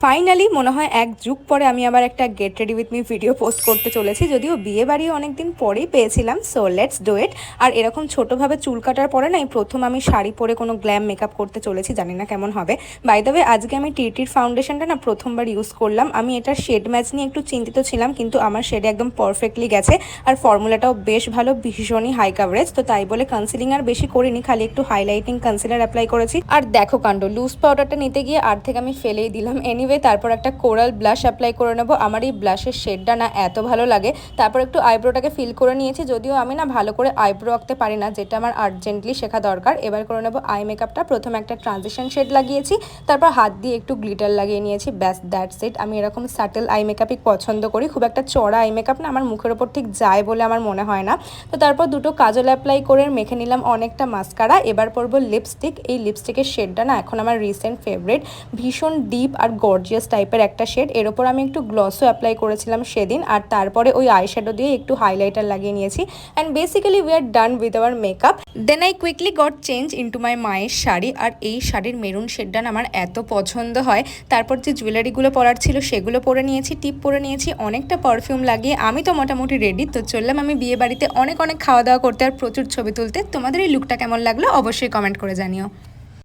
Finally মনে হয় এক যুগ পরে আমি আবার একটা get ready with me video post করতে চলেছি। যদিও বিয়ে বাড়ি অনেকদিন পরেই পেয়েছিলাম, সো লেটস ডু ইট। আর এরকম ছোটোভাবে চুল কাটার পরে নাই প্রথম আমি শাড়ি পরে কোনো গ্ল্যাম মেকআপ করতে চলেছি, জানি না কেমন হবে। বাই দ্য ওয়ে, আজকে আমি টিটির ফাউন্ডেশনটা না প্রথমবার ইউজ করলাম। আমি এটার শেড ম্যাচ নিয়ে একটু চিন্তিত ছিলাম, কিন্তু আমার শেডে একদম পারফেক্টলি গেছে। আর ফর্মুলাটাও বেশ ভালো, ভীষণই হাই কাভারেজ। তো তাই বলে কনসিলিং আর বেশি করিনি, খালি একটু হাইলাইটিং কনসিলার অ্যাপ্লাই করেছি। আর দেখো কাণ্ড, লুজ পাউডারটা নিতে গিয়ে অর্ধেক আমি ফেলেই দিলাম। এনিওয়ে, তারপর একটা কোরাল ব্লাশ অ্যাপ্লাই করে নেবো। আমার এই ব্লাশের শেডটা না এত ভালো লাগে। তারপর একটু আইব্রোটাকে ফিল করে নিয়েছি, যদিও আমি না ভালো করে আইব্রো আঁকতে পারি না, যেটা আমার আর্জেন্টলি শেখা দরকার। এবার করে নেবো আই মেকআপটা। প্রথমে একটা ট্রানজিশন শেড লাগিয়েছি, তারপর হাত দিয়ে একটু গ্লিটার লাগিয়ে নিয়েছি, ব্যাস দ্যাটস ইট। আমি এরকম সাটেল আই মেকআপই পছন্দ করি, খুব একটা চড়া আই মেকআপ না আমার মুখের ওপর ঠিক যায় বলে আমার মনে হয় না। তো তারপর দুটো কাজল অ্যাপ্লাই করে মেখে নিলাম অনেকটা মাস্কারা। এবার পরবো লিপস্টিক। এই লিপস্টিকের শেডটা না এখন আমার রিসেন্ট ফেভারিট, ভীষণ ডিপ আর গর্জিয়াস টাইপের একটা শেড। এর ওপর আমি একটু গ্লসও অ্যাপ্লাই করেছিলাম সেদিন, আর তারপরে ওই আইশ্যাডো দিয়ে একটু হাইলাইটার লাগিয়ে নিয়েছি। And basically we are done with our makeup. Then I quickly got change into my মায়ের শাড়ি। আর এই শাড়ির মেরুন শেডটা আমার এত পছন্দ হয়। তারপর যে জুয়েলারিগুলো পরার ছিল সেগুলো পরে নিয়েছি, টিপ পরে নিয়েছি, অনেকটা পারফিউম লাগিয়ে আমি তো মোটামুটি রেডি। তো চললাম আমি বিয়ে বাড়িতে অনেক খাওয়া দাওয়া করতে আর প্রচুর ছবি তুলতে। তোমাদের এই লুকটা কেমন লাগলো অবশ্যই কমেন্ট করে জানিও।